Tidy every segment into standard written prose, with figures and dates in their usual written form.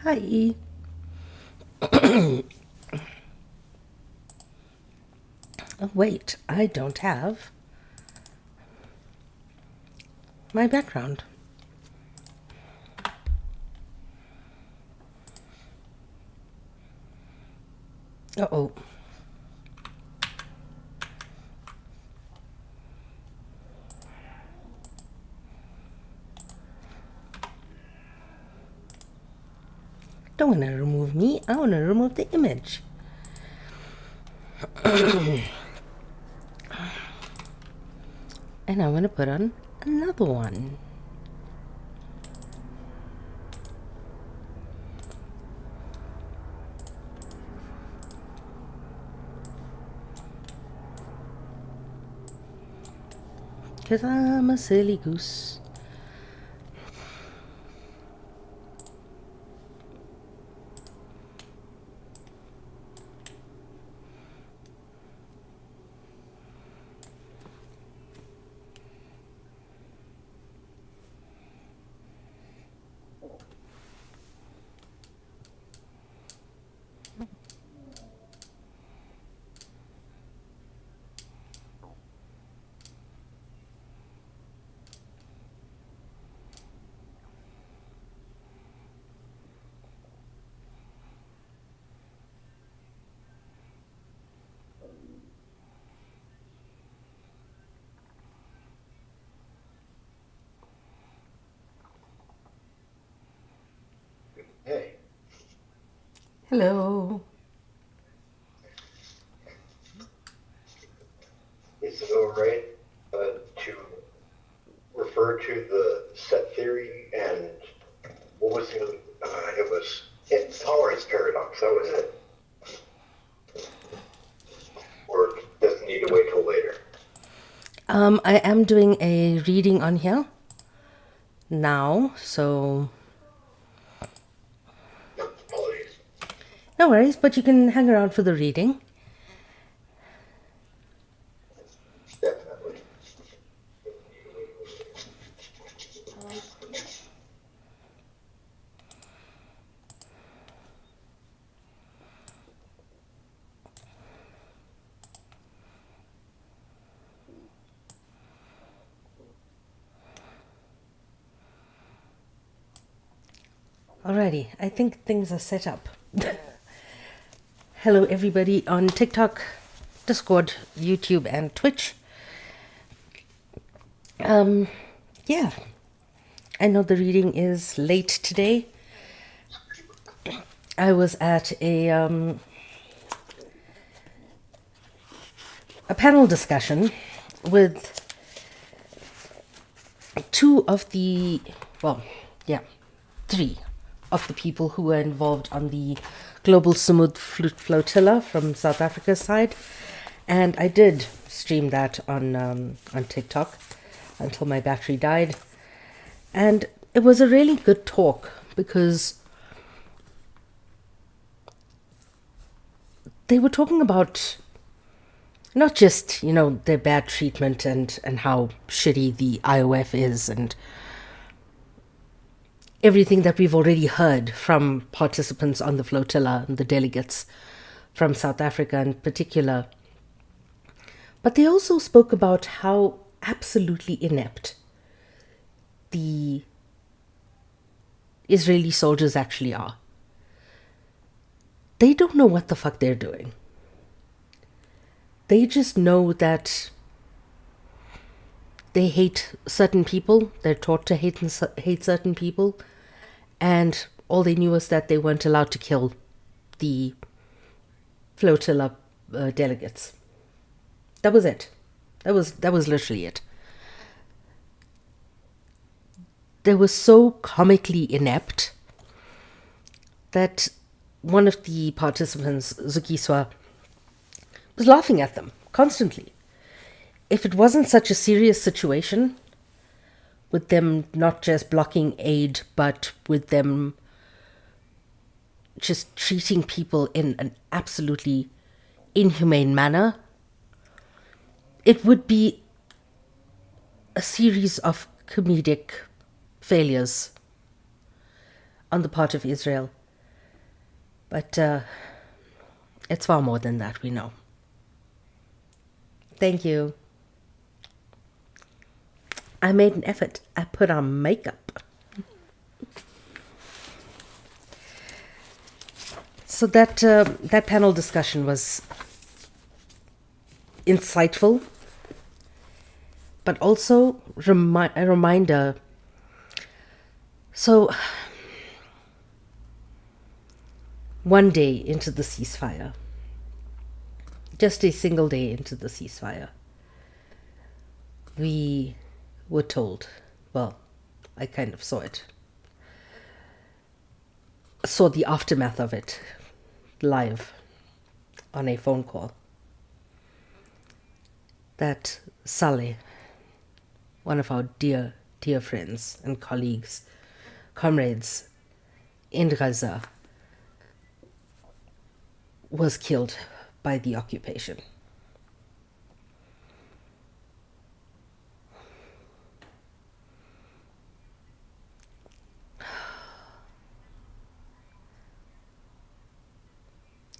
Hi. Oh, wait, I don't have my background. Uh-oh. Don't want to remove me. I want to remove the image. And I want to put on another one. Because I'm a silly goose. Hey, Hello. is it all right to refer to the set theory and what was the other? It was tolerance paradox. That was it. Or does it need to wait till later? I am doing a reading on here now, so No, apologies. no worries, but you can hang around for the reading. Definitely. Alrighty, I think things are set up. Hello, everybody on TikTok, Discord, YouTube, and Twitch. Yeah, I know the reading is late today. I was at a panel discussion with two of the, well, yeah, three of the people who were involved on the Global Sumud Flotilla from South Africa's side. And I did stream that on TikTok until my battery died. And it was a really good talk because they were talking about not just, their bad treatment and how shitty the IOF is and everything that we've already heard from participants on the flotilla and the delegates from South Africa in particular. But they also spoke about how absolutely inept the Israeli soldiers actually are. They don't know what the fuck they're doing. They just know that they hate certain people. They're taught to hate certain people. And all they knew was that they weren't allowed to kill the flotilla delegates. That was it. That was literally it. They were so comically inept that one of the participants, Zukiswa, was laughing at them constantly. If it wasn't such a serious situation, with them not just blocking aid, but with them just treating people in an absolutely inhumane manner, it would be a series of comedic failures on the part of Israel. But it's far more than that, we know. Thank you. I made an effort. I put on makeup. So that panel discussion was insightful, but also a reminder. So, one day into the ceasefire, just a single day into the ceasefire, we were told, well, I kind of saw the aftermath of it live on a phone call, that Saleh, one of our dear friends and colleagues, comrades in Gaza, was killed by the occupation.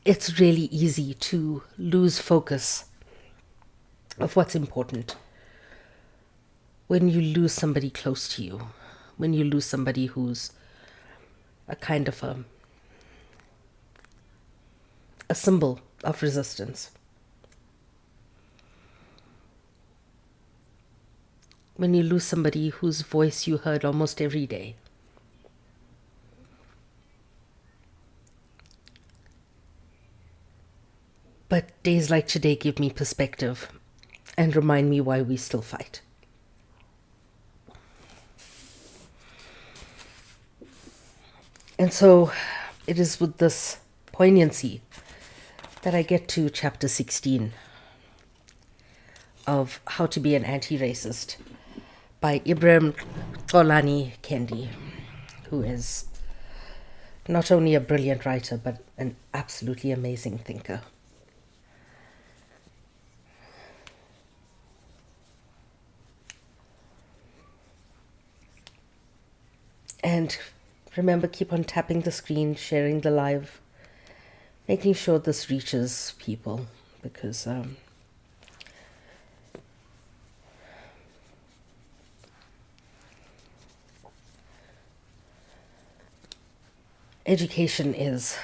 It's really easy to lose focus of what's important when you lose somebody close to you, when you lose somebody who's a kind of a symbol of resistance. When you lose somebody whose voice you heard almost every day. But days like today give me perspective and remind me why we still fight. And so it is with this poignancy that I get to chapter 16 of How to Be an Anti-Racist by Ibram Kendi, who is not only a brilliant writer, but an absolutely amazing thinker. And remember, keep on tapping the screen, sharing the live, making sure this reaches people, because education is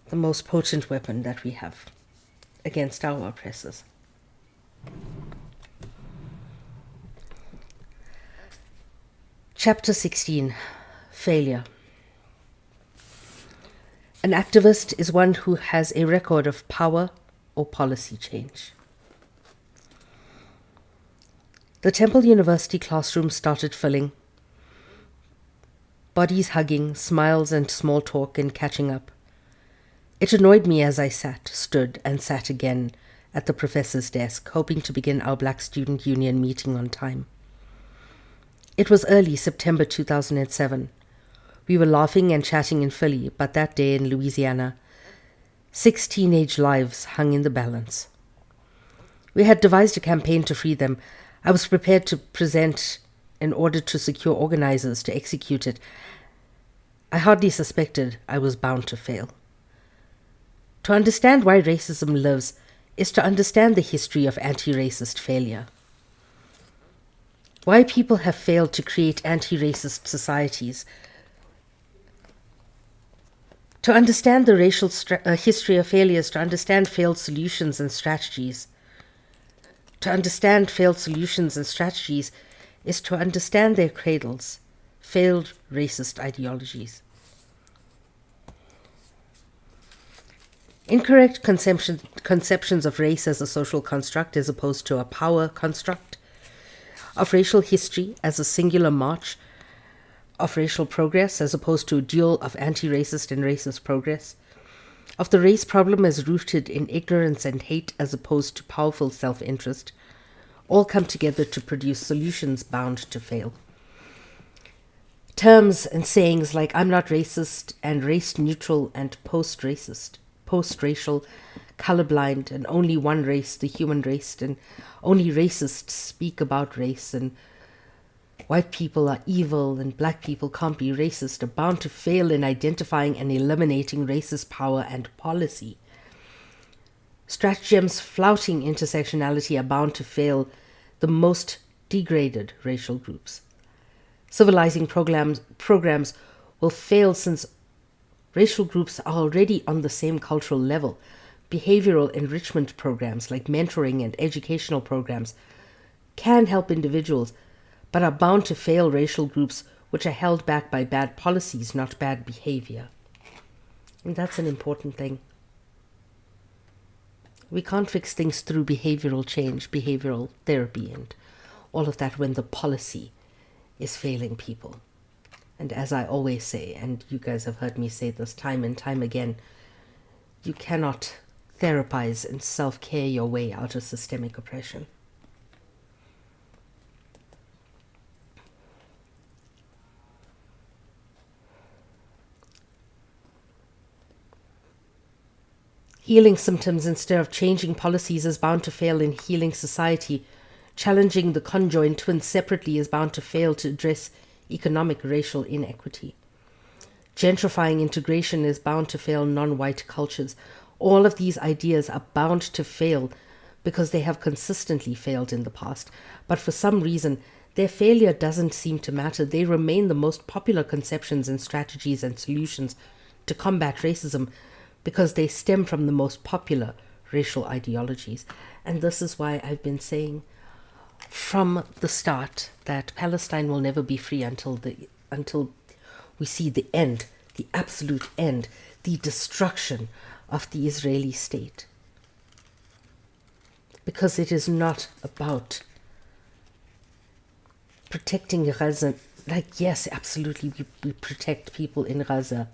the most potent weapon that we have against our oppressors. Chapter 16, Failure. An activist is one who has a record of power or policy change. The Temple University classroom started filling, bodies hugging, smiles and small talk and catching up. It annoyed me as I stood and sat again at the professor's desk, hoping to begin our Black Student Union meeting on time. It was early September 2007. We were laughing and chatting in Philly, but that day in Louisiana, 6 teenage lives hung in the balance. We had devised a campaign to free them. I was prepared to present in order to secure organizers to execute it. I hardly suspected I was bound to fail. To understand why racism lives is to understand the history of anti-racist failure. Why people have failed to create anti-racist societies. To understand the racial history of failures, to understand failed solutions and strategies. To understand failed solutions and strategies is to understand their cradles, failed racist ideologies. Incorrect conceptions of race as a social construct as opposed to a power construct, of racial history as a singular march of racial progress as opposed to a duel of anti-racist and racist progress, of the race problem as rooted in ignorance and hate as opposed to powerful self-interest, all come together to produce solutions bound to fail. Terms and sayings like "I'm not racist" and "race-neutral" and "post-racist," post-racial, colorblind, and only one race, the human race, and only racists speak about race, and white people are evil and black people can't be racist are bound to fail in identifying and eliminating racist power and policy. Stratagems flouting intersectionality are bound to fail the most degraded racial groups. Civilizing programs will fail since racial groups are already on the same cultural level. Behavioral enrichment programs like mentoring and educational programs can help individuals, but are bound to fail racial groups which are held back by bad policies, not bad behavior. And that's an important thing. We can't fix things through behavioral change, behavioral therapy, and all of that when the policy is failing people. And as I always say, and you guys have heard me say this time and time again, you cannot therapize and self-care your way out of systemic oppression. Healing symptoms instead of changing policies is bound to fail in healing society. Challenging the conjoined twins separately is bound to fail to address economic racial inequity. Gentrifying integration is bound to fail non-white cultures. All of these ideas are bound to fail because they have consistently failed in the past. But for some reason, their failure doesn't seem to matter. They remain the most popular conceptions and strategies and solutions to combat racism because they stem from the most popular racial ideologies. And this is why I've been saying from the start that Palestine will never be free until we see the end, the absolute end, the destruction of the Israeli state. Because it is not about protecting Gaza. Like, yes, absolutely, we protect people in Gaza.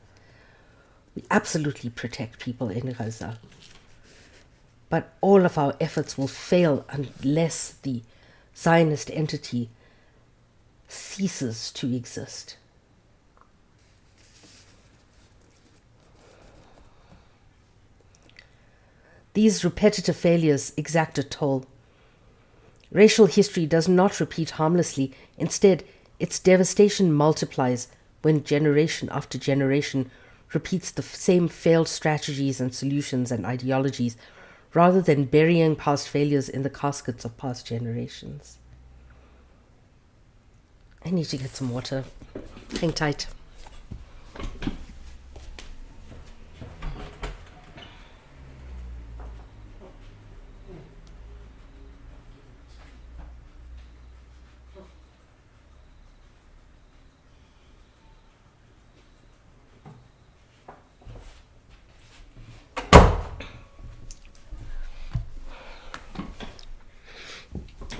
We absolutely protect people in Gaza. But all of our efforts will fail unless the Zionist entity ceases to exist. These repetitive failures exact a toll. Racial history does not repeat harmlessly. Instead, its devastation multiplies when generation after generation repeats the same failed strategies and solutions and ideologies, rather than burying past failures in the caskets of past generations. I need to get some water. Hang tight.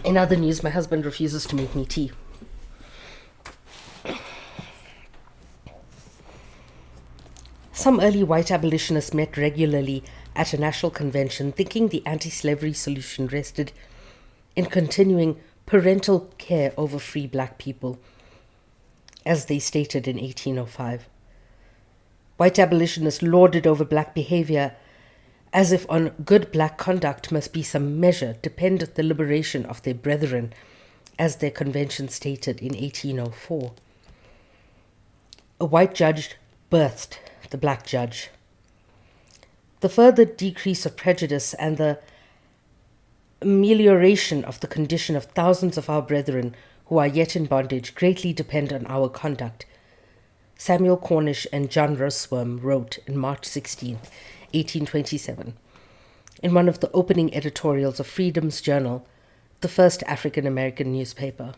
In other news, my husband refuses to make me tea. Some early white abolitionists met regularly at a national convention, thinking the anti-slavery solution rested in continuing parental care over free black people, as they stated in 1805. White abolitionists lauded over black behavior as if on good black conduct must be some measure dependent the liberation of their brethren, as their convention stated in 1804. A white judge birthed the black judge. The further decrease of prejudice and the amelioration of the condition of thousands of our brethren who are yet in bondage greatly depend on our conduct, Samuel Cornish and John Rosworm wrote in March 16, 1827, in one of the opening editorials of Freedom's Journal, the first African-American newspaper.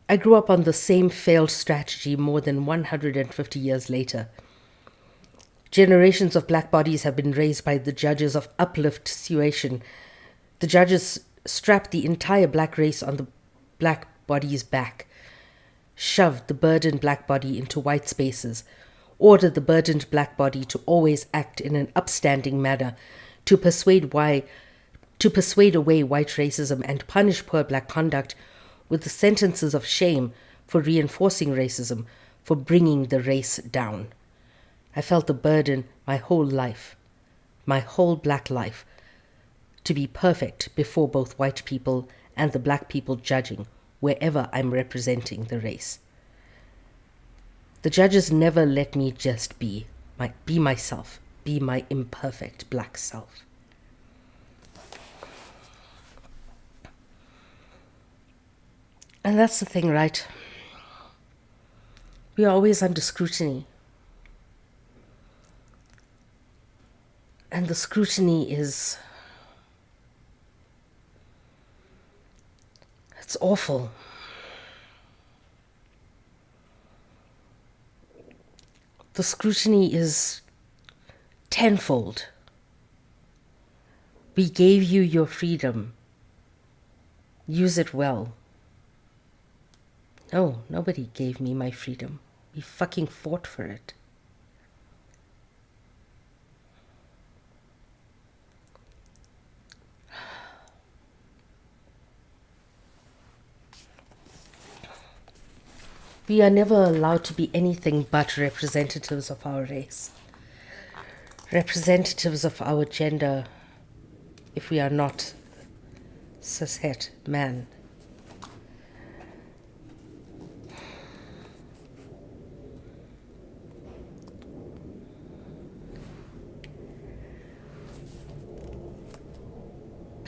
I grew up on the same failed strategy more than 150 years later. Generations of black bodies have been raised by the judges of uplift suation. The judges strapped the entire black race on the black body's back, shoved the burdened black body into white spaces, ordered the burdened black body to always act in an upstanding manner to persuade away white racism and punish poor black conduct with the sentences of shame for reinforcing racism, for bringing the race down. I felt the burden my whole life, my whole black life, to be perfect before both white people and the black people judging wherever I'm representing the race. The judges never let me just be myself, be my imperfect black self. And that's the thing, right? We are always under scrutiny. And the scrutiny is... it's awful. The scrutiny is tenfold. We gave you your freedom. Use it well. No, nobody gave me my freedom. We fucking fought for it. We are never allowed to be anything but representatives of our race. Representatives of our gender, if we are not cishet man.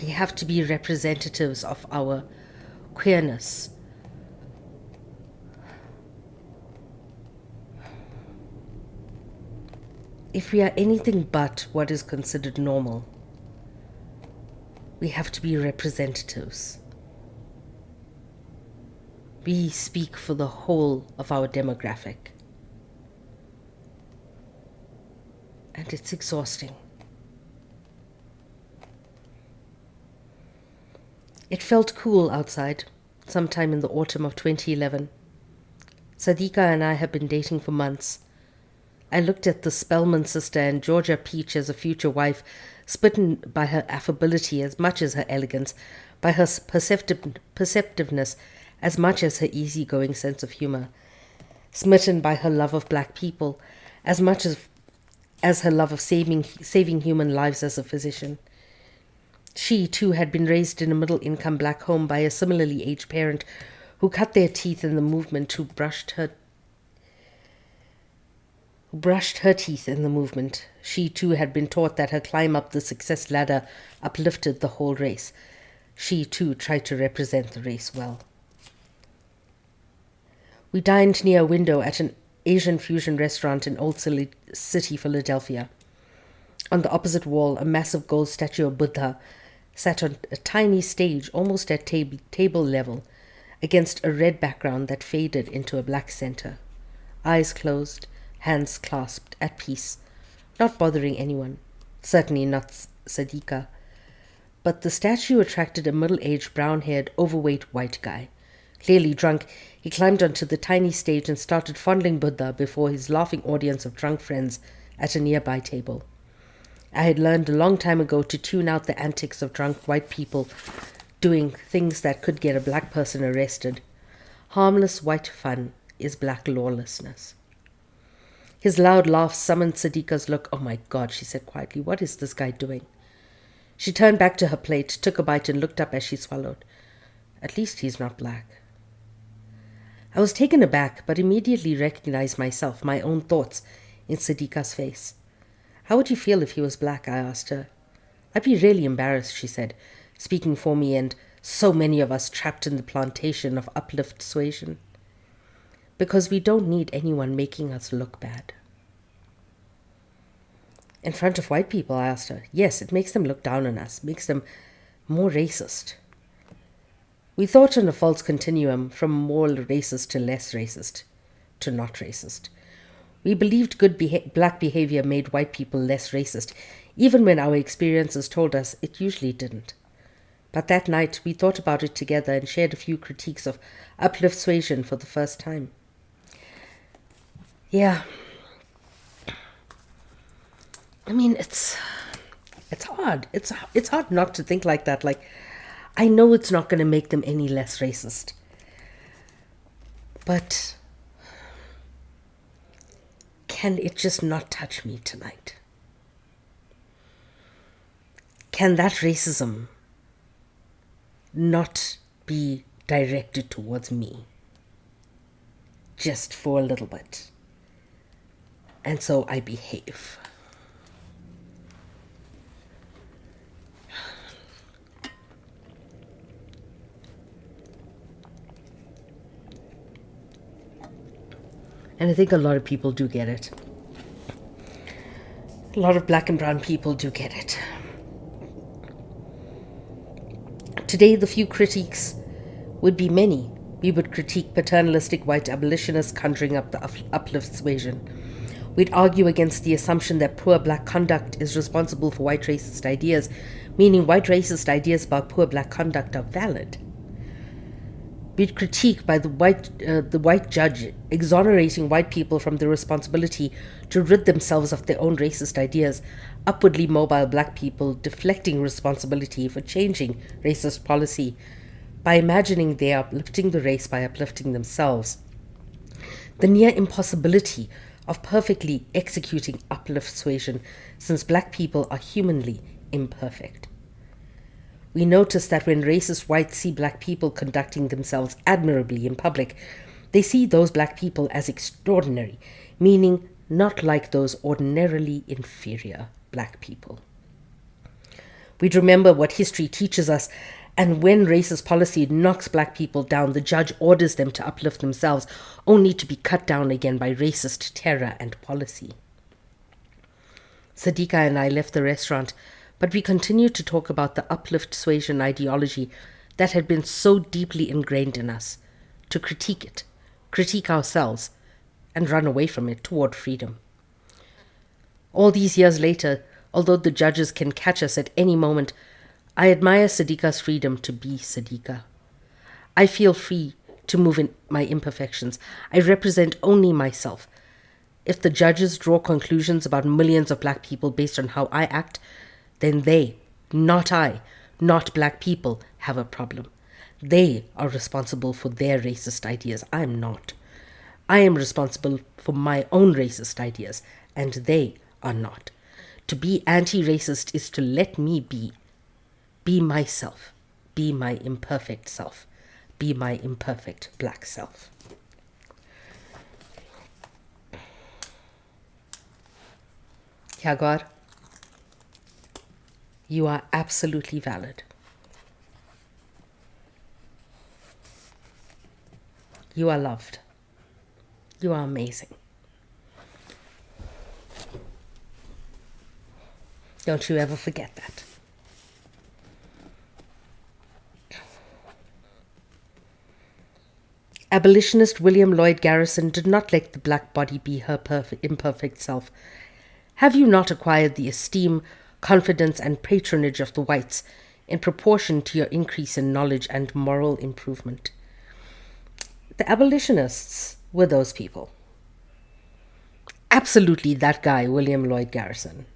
We have to be representatives of our queerness. If we are anything but what is considered normal, we have to be representatives. We speak for the whole of our demographic. And it's exhausting. It felt cool outside, sometime in the autumn of 2011. Sadiqa and I had been dating for months. I looked at the Spellman sister and Georgia Peach as a future wife, smitten by her affability as much as her elegance, by her perceptiveness as much as her easygoing sense of humor, smitten by her love of black people as much as her love of saving human lives as a physician. She, too, had been raised in a middle-income black home by a similarly aged parent who cut their teeth in the movement, who brushed her teeth in the movement. She, too, had been taught that her climb up the success ladder uplifted the whole race. She, too, tried to represent the race well. We dined near a window at an Asian fusion restaurant in Old City, Philadelphia. On the opposite wall, a massive gold statue of Buddha sat on a tiny stage almost at table level against a red background that faded into a black center. Eyes closed, hands clasped, at peace, not bothering anyone, certainly not Sadiqa. But the statue attracted a middle-aged, brown-haired, overweight white guy. Clearly drunk, he climbed onto the tiny stage and started fondling Buddha before his laughing audience of drunk friends at a nearby table. I had learned a long time ago to tune out the antics of drunk white people doing things that could get a black person arrested. Harmless white fun is black lawlessness. His loud laugh summoned Sadiqa's look. "Oh my God," she said quietly, "what is this guy doing?" She turned back to her plate, took a bite and looked up as she swallowed. "At least he's not black." I was taken aback, but immediately recognized myself, my own thoughts, in Sadiqa's face. "How would you feel if he was black?" I asked her. "I'd be really embarrassed," she said, speaking for me and so many of us trapped in the plantation of uplift suasion. Because we don't need anyone making us look bad. "In front of white people?" I asked her. "Yes, it makes them look down on us, makes them more racist." We thought on a false continuum, from more racist to less racist, to not racist. We believed good black behavior made white people less racist, even when our experiences told us it usually didn't. But that night, we thought about it together and shared a few critiques of uplift suasion for the first time. Yeah. I mean, it's hard. It's hard not to think like that. Like, I know it's not going to make them any less racist. But can it just not touch me tonight? Can that racism not be directed towards me. Just for a little bit. And so I behave. And I think a lot of people do get it. A lot of black and brown people do get it. Today, the few critiques would be many. We would critique paternalistic white abolitionists conjuring up the uplift suasion. We'd argue against the assumption that poor black conduct is responsible for white racist ideas, meaning white racist ideas about poor black conduct are valid. We'd critique by the white judge exonerating white people from the responsibility to rid themselves of their own racist ideas, upwardly mobile black people deflecting responsibility for changing racist policy by imagining they are uplifting the race by uplifting themselves. The near impossibility of perfectly executing uplift suasion, since black people are humanly imperfect. We notice that when racist whites see black people conducting themselves admirably in public, they see those black people as extraordinary, meaning not like those ordinarily inferior black people. We'd remember what history teaches us, and when racist policy knocks black people down, the judge orders them to uplift themselves, only to be cut down again by racist terror and policy. Sadiqa and I left the restaurant, but we continued to talk about the uplift suasion ideology that had been so deeply ingrained in us, to critique it, critique ourselves, and run away from it toward freedom. All these years later, although the judges can catch us at any moment, I admire Sadiqa's freedom to be Sadiqa. I feel free to move in my imperfections. I represent only myself. If the judges draw conclusions about millions of black people based on how I act, then they, not I, not black people, have a problem. They are responsible for their racist ideas. I am not. I am responsible for my own racist ideas, and they are not. To be anti-racist is to let me be. Be myself. Be my imperfect self. Be my imperfect black self. Jaguar, you are absolutely valid. You are loved. You are amazing. Don't you ever forget that. Abolitionist William Lloyd Garrison did not let the black body be her imperfect self. Have you not acquired the esteem, confidence, and patronage of the whites in proportion to your increase in knowledge and moral improvement? The abolitionists were those people. Absolutely that guy, William Lloyd Garrison.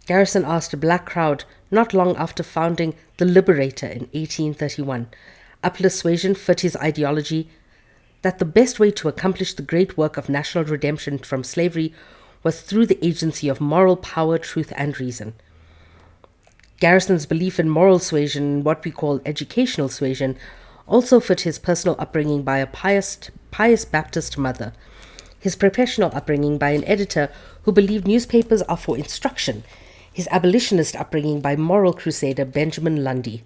Garrison asked a black crowd not long after founding The Liberator in 1831, uplift suasion fit his ideology, that the best way to accomplish the great work of national redemption from slavery was through the agency of moral power, truth, and reason. Garrison's belief in moral suasion, what we call educational suasion, also fit his personal upbringing by a pious Baptist mother, his professional upbringing by an editor who believed newspapers are for instruction, his abolitionist upbringing by moral crusader Benjamin Lundy.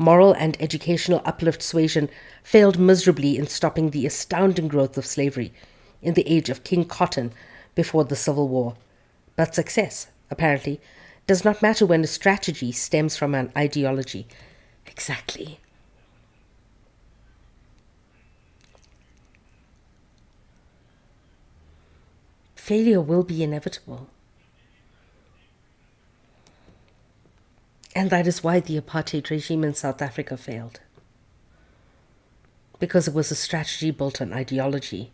Moral and educational uplift suasion failed miserably in stopping the astounding growth of slavery in the age of King Cotton before the Civil War. But success, apparently, does not matter when a strategy stems from an ideology. Exactly. Failure will be inevitable. And that is why the apartheid regime in South Africa failed. Because it was a strategy built on ideology.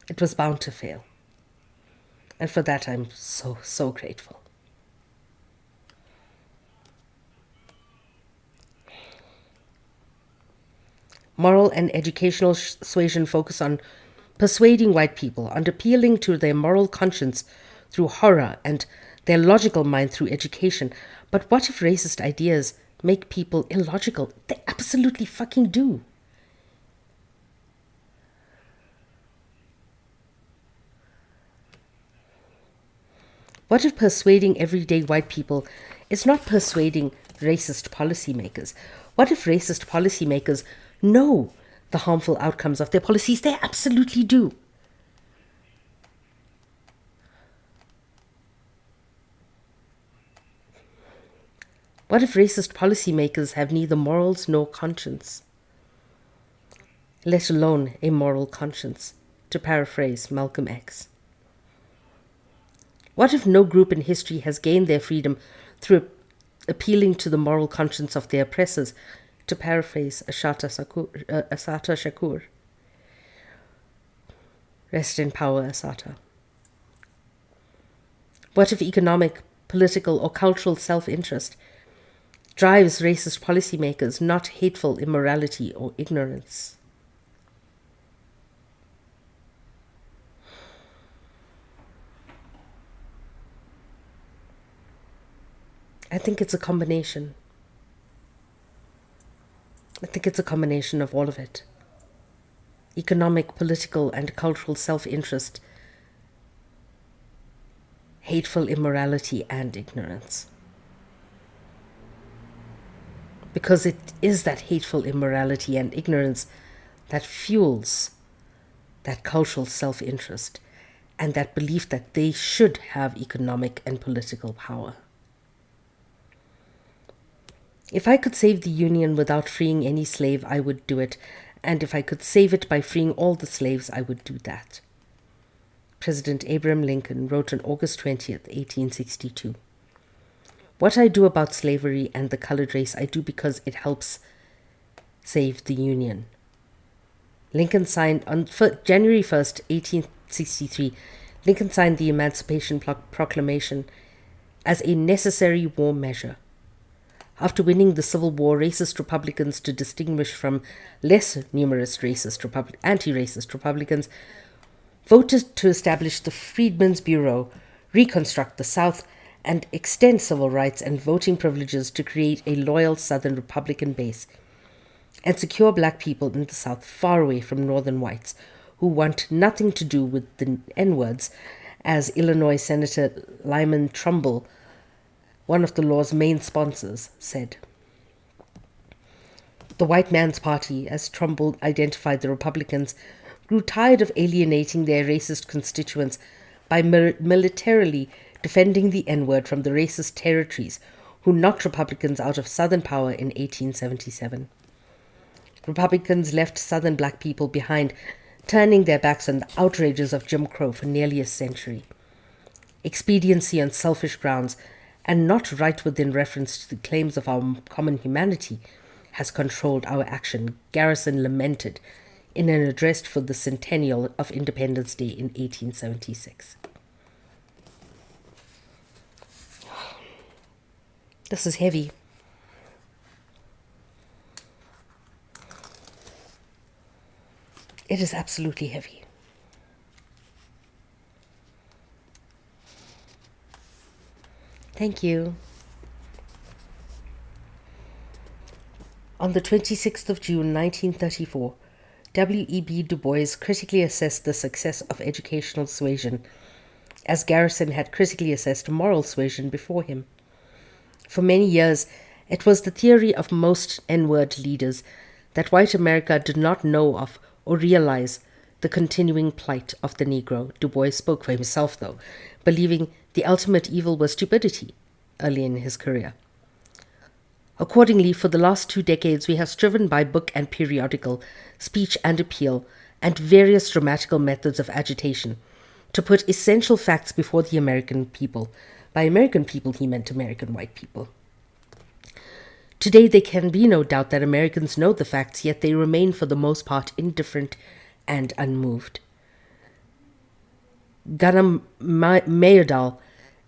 It was bound to fail. And for that I'm so, so grateful. Moral and educational suasion focus on persuading white people, on appealing to their moral conscience through horror and their logical mind through education. But what if racist ideas make people illogical? They absolutely fucking do. What if persuading everyday white people is not persuading racist policymakers? What if racist policymakers know the harmful outcomes of their policies? They absolutely do. What if racist policymakers have neither morals nor conscience, let alone a moral conscience, to paraphrase Malcolm X? What if no group in history has gained their freedom through appealing to the moral conscience of their oppressors, to paraphrase Assata Shakur? Rest in power, Assata. What if economic, political, or cultural self-interest drives racist policymakers, not hateful immorality or ignorance? I think it's a combination. I think it's a combination of all of it. Economic, political, and cultural self-interest, hateful immorality, and ignorance. Because it is that hateful immorality and ignorance that fuels that cultural self-interest and that belief that they should have economic and political power. If I could save the Union without freeing any slave, I would do it. And if I could save it by freeing all the slaves, I would do that. President Abraham Lincoln wrote on August 20th, 1862. What I do about slavery and the colored race, I do because it helps save the Union. Lincoln signed on January 1st, 1863, Lincoln signed the Emancipation Proclamation as a necessary war measure. After winning the Civil War, racist Republicans, to distinguish from less numerous anti-racist Republicans, voted to establish the Freedmen's Bureau, reconstruct the South, and extend civil rights and voting privileges to create a loyal Southern Republican base and secure black people in the South far away from Northern whites who want nothing to do with the N-words, as Illinois Senator Lyman Trumbull, one of the law's main sponsors, said. The white man's party, as Trumbull identified the Republicans, grew tired of alienating their racist constituents by militarily defending the N-word from the racist territories who knocked Republicans out of Southern power in 1877. Republicans left Southern black people behind, turning their backs on the outrages of Jim Crow for nearly a century. Expediency on selfish grounds, and not right within reference to the claims of our common humanity, has controlled our action, Garrison lamented in an address for the centennial of Independence Day in 1876. This is heavy. It is absolutely heavy. Thank you. On the 26th of June, 1934, W.E.B. Du Bois critically assessed the success of educational suasion, as Garrison had critically assessed moral suasion before him. For many years, it was the theory of most N-word leaders that white America did not know of or realize the continuing plight of the Negro. Du Bois spoke for himself, though, believing the ultimate evil was stupidity early in his career. Accordingly, for the last 2 decades, we have striven by book and periodical, speech and appeal, and various dramatical methods of agitation to put essential facts before the American people. By American people, he meant American white people. Today, there can be no doubt that Americans know the facts, yet they remain for the most part indifferent and unmoved. Gunnar Myrdal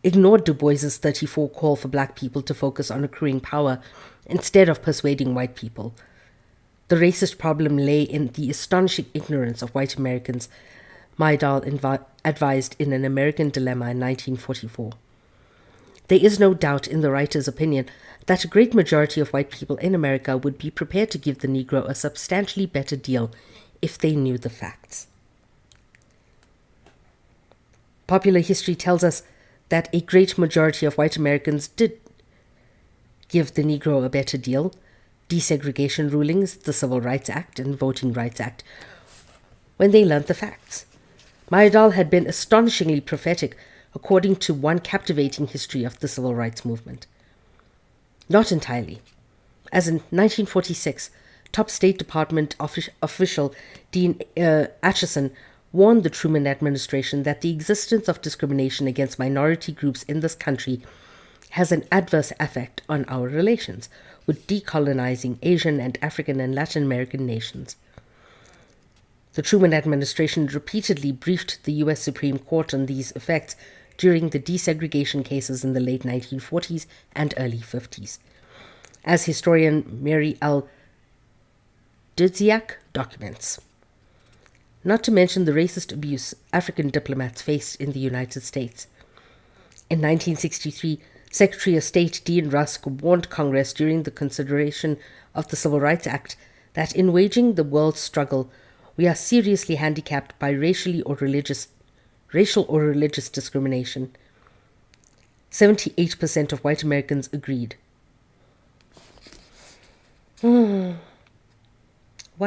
ignored Du Bois's 34 call for black people to focus on accruing power instead of persuading white people. The racist problem lay in the astonishing ignorance of white Americans, Myrdal advised in An American Dilemma in 1944. There is no doubt in the writer's opinion that a great majority of white people in America would be prepared to give the Negro a substantially better deal if they knew the facts. Popular history tells us that a great majority of white Americans did give the Negro a better deal. Desegregation rulings, the Civil Rights Act and Voting Rights Act, when they learned the facts. Mayardal had been astonishingly prophetic, according to one captivating history of the civil rights movement. Not entirely. As in 1946, top State Department official Dean Acheson warned the Truman administration that the existence of discrimination against minority groups in this country has an adverse effect on our relations with decolonizing Asian and African and Latin American nations. The Truman administration repeatedly briefed the U.S. Supreme Court on these effects during the desegregation cases in the late 1940s and early 50s. As historian Mary L. Dudziak documents. Not to mention the racist abuse African diplomats faced in the United States. In 1963, Secretary of State Dean Rusk warned Congress during the consideration of the Civil Rights Act that in waging the world's struggle, we are seriously handicapped by racial or religious discrimination. 78% of white Americans agreed. Why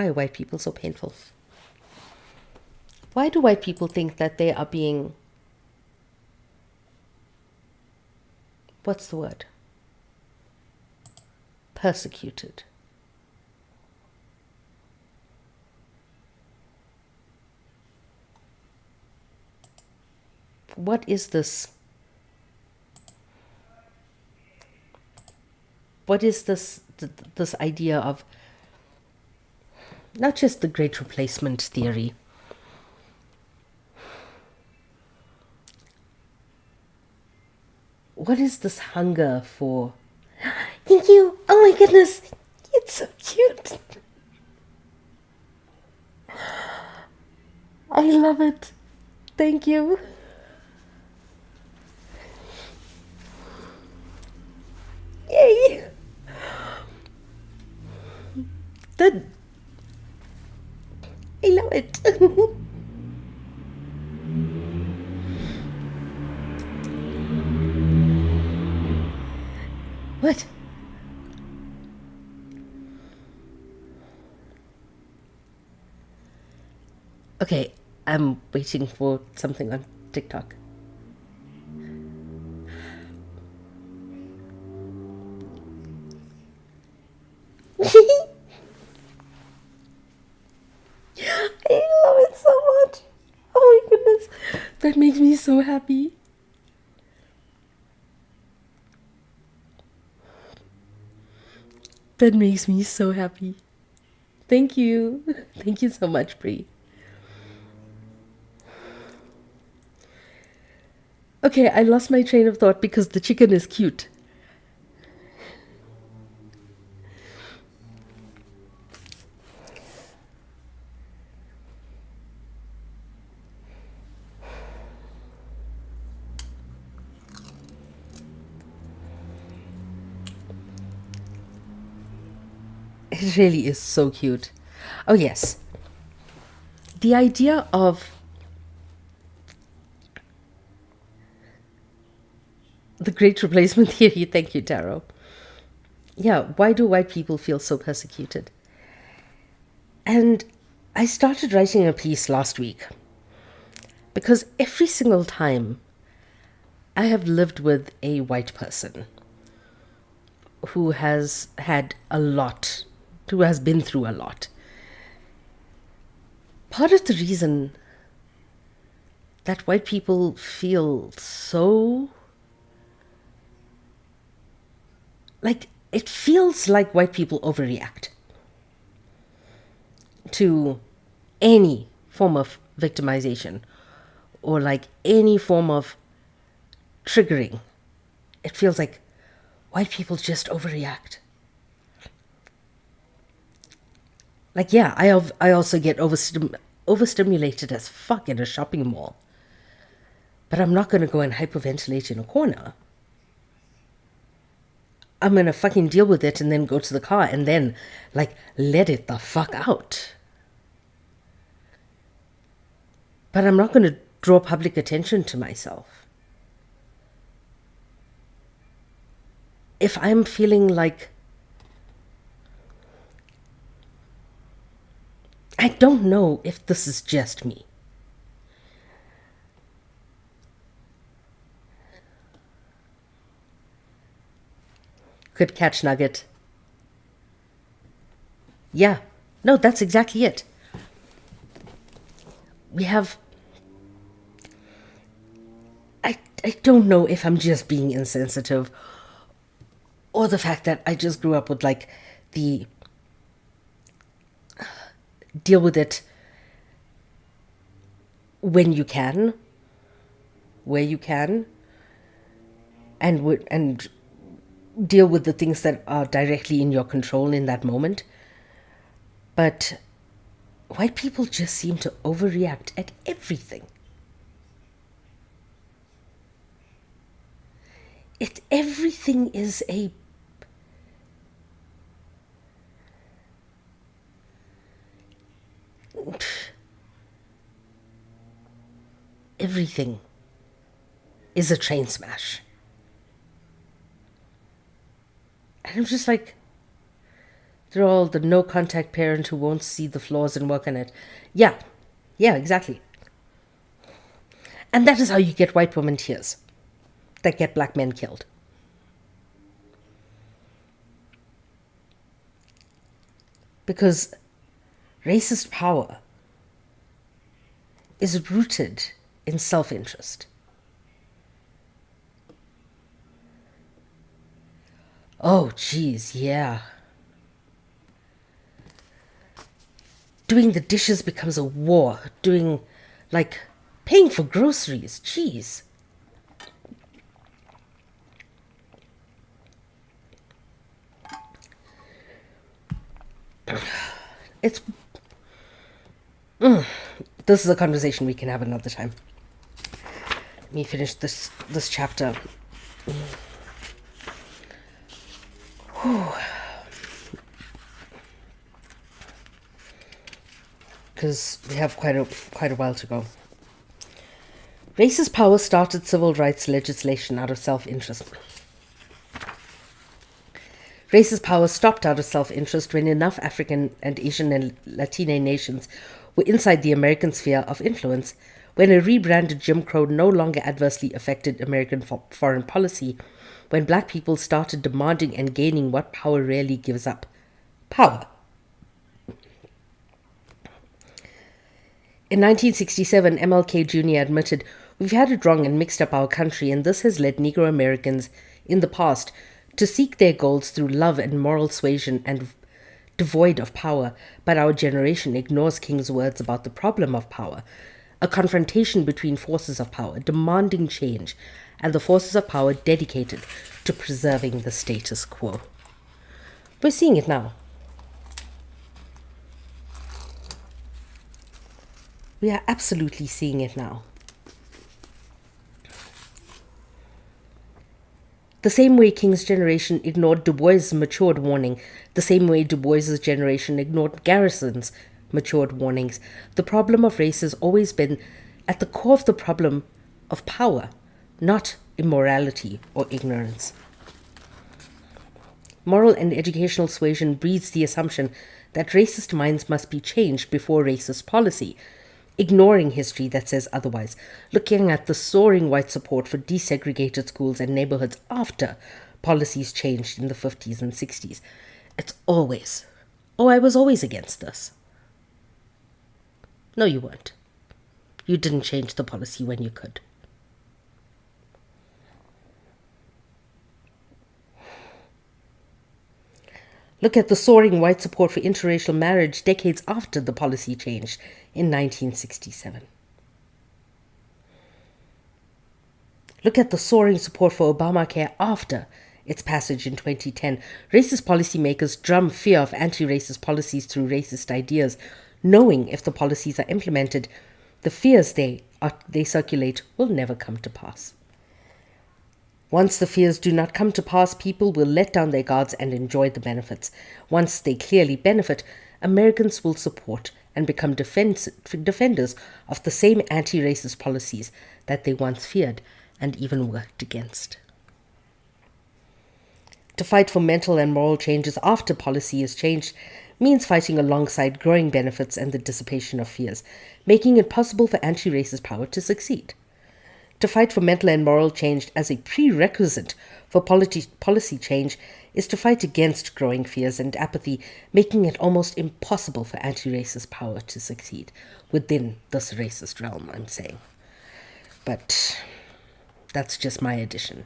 are white people so painful? Why do white people think that they are being... what's the word? Persecuted. What is this? What is this idea of not just the great replacement theory, what is this hunger for? Thank you. Oh my goodness. It's so cute. I love it. Thank you. Yay. I love it. What? Okay, I'm waiting for something on TikTok. I love it so much. Oh my goodness. That makes me so happy. That makes me so happy. Thank you. Thank you so much, Bree. Okay, I lost my train of thought because the chicken is cute. It really is so cute. Oh, yes. The idea of the great replacement theory. Thank you, Taro. Yeah, why do white people feel so persecuted? And I started writing a piece last week because every single time I have lived with a white person who has had a lot, who has been through a lot, part of the reason that white people feel so, like, it feels like white people overreact to any form of victimization or like any form of triggering. It feels like white people just overreact. Like, yeah, I also get overstimulated as fuck in a shopping mall. But I'm not going to go and hyperventilate in a corner. I'm gonna fucking deal with it and then go to the car and then, like, let it the fuck out. But I'm not gonna draw public attention to myself. If I'm feeling like I don't know if this is just me. Good catch, Nugget. Yeah. No, that's exactly it. We have... I don't know if I'm just being insensitive or the fact that I just grew up with, like, the... deal with it when you can, where you can, and deal with the things that are directly in your control in that moment. But white people just seem to overreact at everything. Everything is a... Everything is a train smash. And I'm just like, they're all the no contact parent who won't see the flaws and work on it. Yeah, exactly. And that is how you get white women tears that get black men killed. Because racist power is rooted in self-interest. Oh, geez, yeah. Doing the dishes becomes a war. Doing, like, paying for groceries. Jeez. It's... This is a conversation we can have another time. Let me finish this chapter. Because we have quite a while to go. Racist power started civil rights legislation out of self-interest. Racist power stopped out of self-interest when enough African and Asian and Latino nations were inside the American sphere of influence, when a rebranded Jim Crow no longer adversely affected American foreign policy, when black people started demanding and gaining what power rarely gives up: power. In 1967, MLK Jr. admitted, "We've had it wrong and mixed up our country, and this has led Negro Americans in the past to seek their goals through love and moral suasion and devoid of power, but our generation ignores King's words about the problem of power, a confrontation between forces of power demanding change, and the forces of power dedicated to preserving the status quo." We're seeing it now. We are absolutely seeing it now. The same way King's generation ignored Du Bois' matured warning, the same way Du Bois' generation ignored Garrison's matured warnings, the problem of race has always been at the core of the problem of power, not immorality or ignorance. Moral and educational suasion breeds the assumption that racist minds must be changed before racist policy, ignoring history that says otherwise, looking at the soaring white support for desegregated schools and neighborhoods after policies changed in the 50s and 60s. It's always, "Oh, I was always against this." No, you weren't. You didn't change the policy when you could. Look at the soaring white support for interracial marriage decades after the policy changed in 1967. Look at the soaring support for Obamacare after its passage in 2010. Racist policymakers drum fear of anti-racist policies through racist ideas, knowing if the policies are implemented, the fears they circulate will never come to pass. Once the fears do not come to pass, people will let down their guards and enjoy the benefits. Once they clearly benefit, Americans will support and become defenders of the same anti-racist policies that they once feared and even worked against. To fight for mental and moral changes after policy is changed means fighting alongside growing benefits and the dissipation of fears, making it possible for anti-racist power to succeed. To fight for mental and moral change as a prerequisite for policy change is to fight against growing fears and apathy, making it almost impossible for anti-racist power to succeed within this racist realm, I'm saying. But that's just my addition.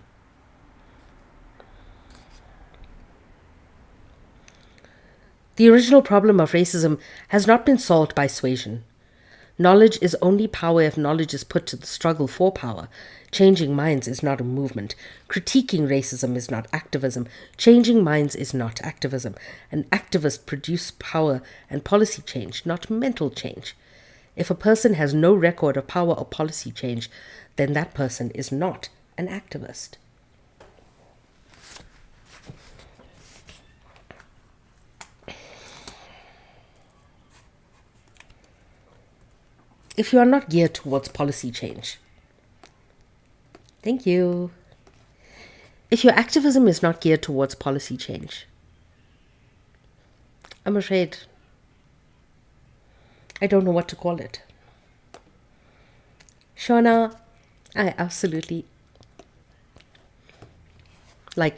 The original problem of racism has not been solved by suasion. Knowledge is only power if knowledge is put to the struggle for power. Changing minds is not a movement. Critiquing racism is not activism. Changing minds is not activism. An activist produces power and policy change, not mental change. If a person has no record of power or policy change, then that person is not an activist. If you are not geared towards policy change, thank you. If your activism is not geared towards policy change, I'm afraid I don't know what to call it. Shauna, I absolutely, my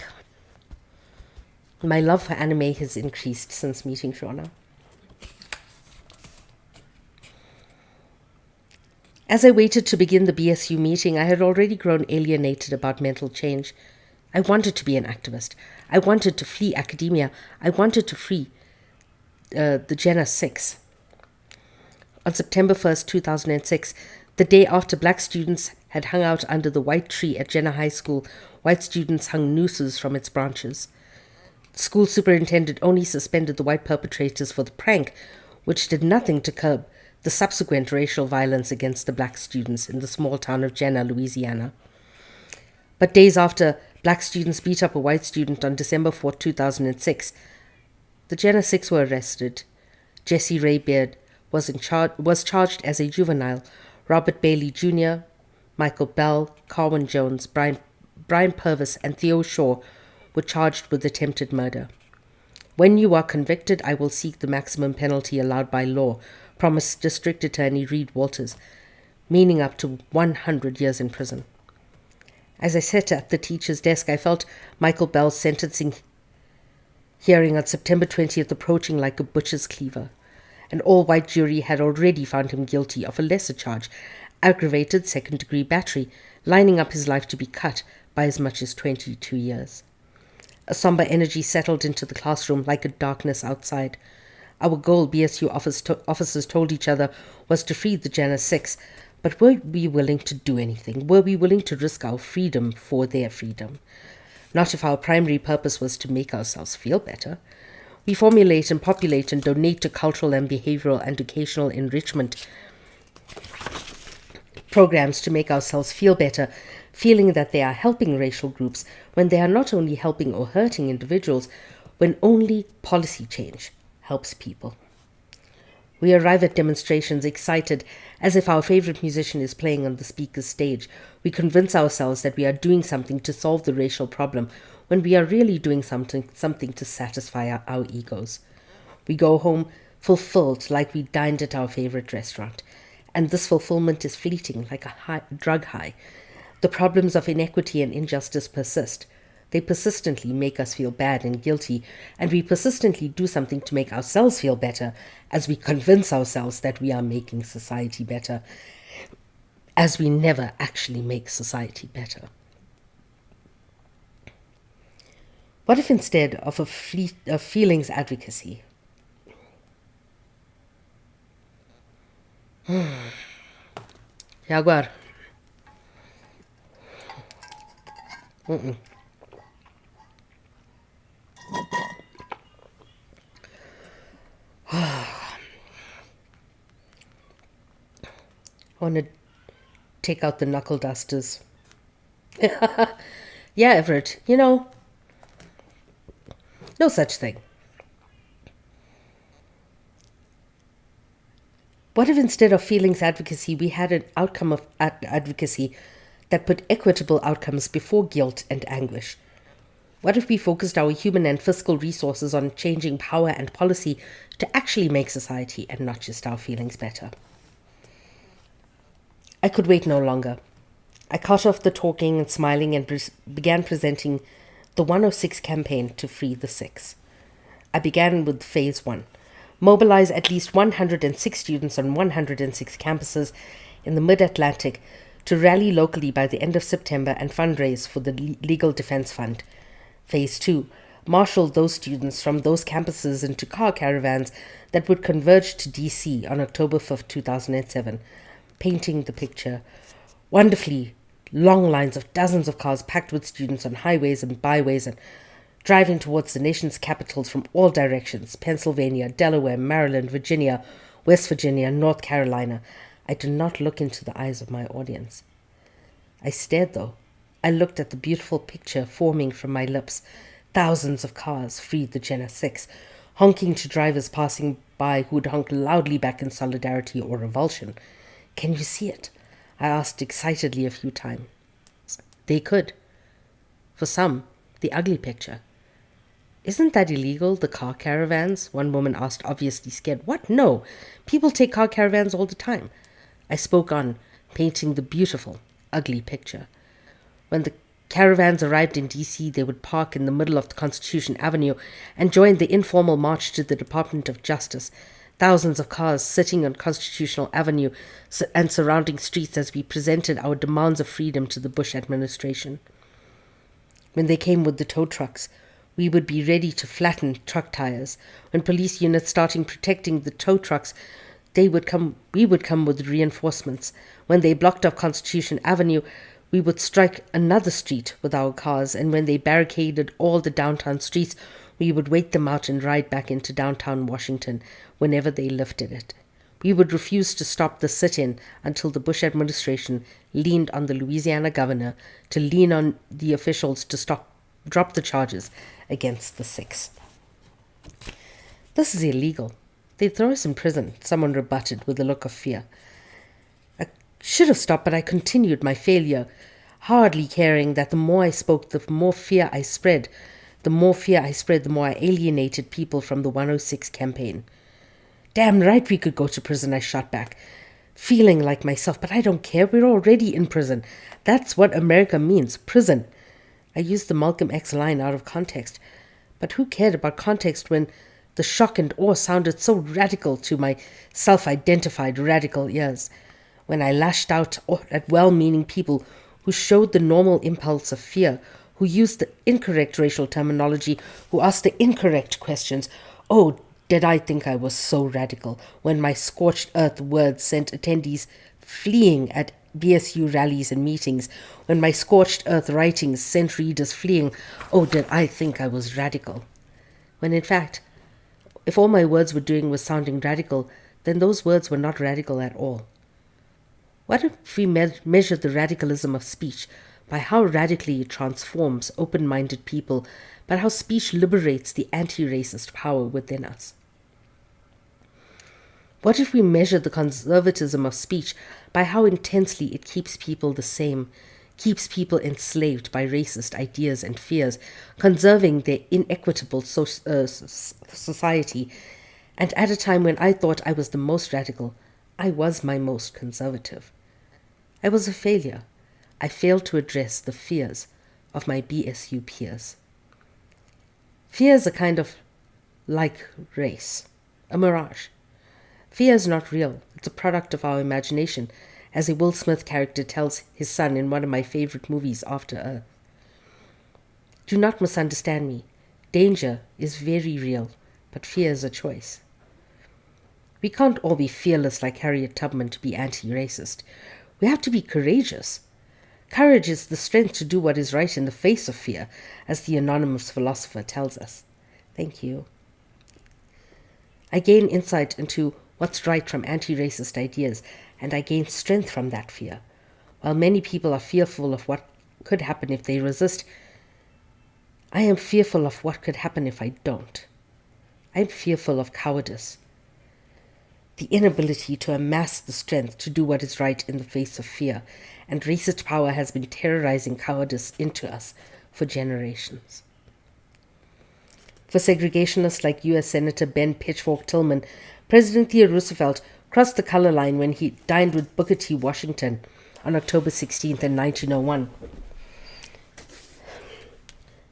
love for anime has increased since meeting Shauna. As I waited to begin the BSU meeting, I had already grown alienated about mental change. I wanted to be an activist. I wanted to flee academia. I wanted to free the Ch16. On September 1st, 2006, the day after black students had hung out under the white tree at Jenner High School, white students hung nooses from its branches. The school superintendent only suspended the white perpetrators for the prank, which did nothing to curb the subsequent racial violence against the black students in the small town of Jenner, Louisiana. But days after black students beat up a white student on December 4, 2006, the Jenner 6 were arrested. Jesse Ray Beard was charged as a juvenile. Robert Bailey Jr., Michael Bell, Carwin Jones, Brian Purvis, and Theo Shaw were charged with attempted murder. When you are convicted, I will seek the maximum penalty allowed by law, promised District Attorney Reed Walters, meaning up to 100 years in prison. As I sat at the teacher's desk, I felt Michael Bell's sentencing hearing on September 20th approaching like a butcher's cleaver. An all-white jury had already found him guilty of a lesser charge, aggravated second-degree battery, lining up his life to be cut by as much as 22 years. A somber energy settled into the classroom like a darkness outside. Our goal, BSU officers told each other, was to free the Jenner 6, but were we willing to do anything? Were we willing to risk our freedom for their freedom? Not if our primary purpose was to make ourselves feel better. We formulate and populate and donate to cultural and behavioral and educational enrichment programs to make ourselves feel better, feeling that they are helping racial groups when they are not only helping or hurting individuals, when only policy change helps people. We arrive at demonstrations excited as if our favorite musician is playing on the speaker's stage. We convince ourselves that we are doing something to solve the racial problem when we are really doing something to satisfy our egos. We go home fulfilled like we dined at our favorite restaurant, and this fulfillment is fleeting like a drug high. The problems of inequity and injustice persist. They persistently make us feel bad and guilty, and we persistently do something to make ourselves feel better as we convince ourselves that we are making society better, as we never actually make society better. What if instead of a fleet of feelings advocacy, Jaguar. I want to take out the knuckle dusters. Yeah, Everett, no such thing. What if instead of feelings advocacy, we had an outcome of advocacy that put equitable outcomes before guilt and anguish? What if we focused our human and fiscal resources on changing power and policy to actually make society and not just our feelings better? I could wait no longer. I cut off the talking and smiling and began presenting the 106 campaign to free the six. I began with phase 1. Mobilize at least 106 students on 106 campuses in the mid-Atlantic to rally locally by the end of September and fundraise for the Legal Defense Fund. Phase 2. Marshal those students from those campuses into car caravans that would converge to DC on October 5th, 2007, painting the picture. Wonderfully long lines of dozens of cars packed with students on highways and byways and driving towards the nation's capitals from all directions: Pennsylvania, Delaware, Maryland, Virginia, West Virginia, North Carolina. I did not look into the eyes of my audience. I stared, though. I looked at the beautiful picture forming from my lips. Thousands of cars freed the Ch16, honking to drivers passing by who would honk loudly back in solidarity or revulsion. Can you see it? I asked excitedly a few times. They could. For some, the ugly picture. Isn't that illegal, the car caravans? One woman asked, obviously scared. What? No. People take car caravans all the time. I spoke on, painting the beautiful, ugly picture. When the caravans arrived in D.C., they would park in the middle of Constitution Avenue and join the informal march to the Department of Justice. Thousands of cars sitting on Constitutional Avenue and surrounding streets as we presented our demands of freedom to the Bush administration. When they came with the tow trucks, we would be ready to flatten truck tires. When police units started protecting the tow trucks, we would come with reinforcements. When they blocked off Constitution Avenue, we would strike another street with our cars, and when they barricaded all the downtown streets, we would wait them out and ride back into downtown Washington whenever they lifted it. We would refuse to stop the sit-in until the Bush administration leaned on the Louisiana governor to lean on the officials to drop the charges against the six. This is illegal. They'd throw us in prison, someone rebutted with a look of fear. I should have stopped, but I continued my failure, hardly caring that the more I spoke, the more fear I spread. The more fear I spread, the more I alienated people from the 106 campaign. Damn right we could go to prison, I shot back, feeling like myself. But I don't care. We're already in prison. That's what America means, prison. I used the Malcolm X line out of context. But who cared about context when the shock and awe sounded so radical to my self-identified radical ears? When I lashed out at well-meaning people who showed the normal impulse of fear, who used the incorrect racial terminology, who asked the incorrect questions. Oh, did I think I was so radical when my scorched earth words sent attendees fleeing at BSU rallies and meetings, when my scorched earth writings sent readers fleeing? Oh, did I think I was radical? When in fact, if all my words were doing was sounding radical, then those words were not radical at all. What if we measured the radicalism of speech by how radically it transforms open-minded people, but how speech liberates the anti-racist power within us? What if we measured the conservatism of speech by how intensely it keeps people the same, keeps people enslaved by racist ideas and fears, conserving their inequitable society? And at a time when I thought I was the most radical, I was my most conservative. I was a failure. I failed to address the fears of my BSU peers. Fear is a kind of like race, a mirage. Fear is not real. It's a product of our imagination, as a Will Smith character tells his son in one of my favorite movies, After Earth. Do not misunderstand me. Danger is very real, but fear is a choice. We can't all be fearless like Harriet Tubman to be anti-racist. We have to be courageous. Courage is the strength to do what is right in the face of fear, as the anonymous philosopher tells us. Thank you. I gain insight into what's right from anti-racist ideas, and I gain strength from that fear. While many people are fearful of what could happen if they resist, I am fearful of what could happen if I don't. I am fearful of cowardice. The inability to amass the strength to do what is right in the face of fear, and racist power has been terrorizing cowardice into us for generations. For segregationists like U.S. Senator Ben Pitchfork Tillman, President Theodore Roosevelt crossed the color line when he dined with Booker T. Washington on October 16th in 1901.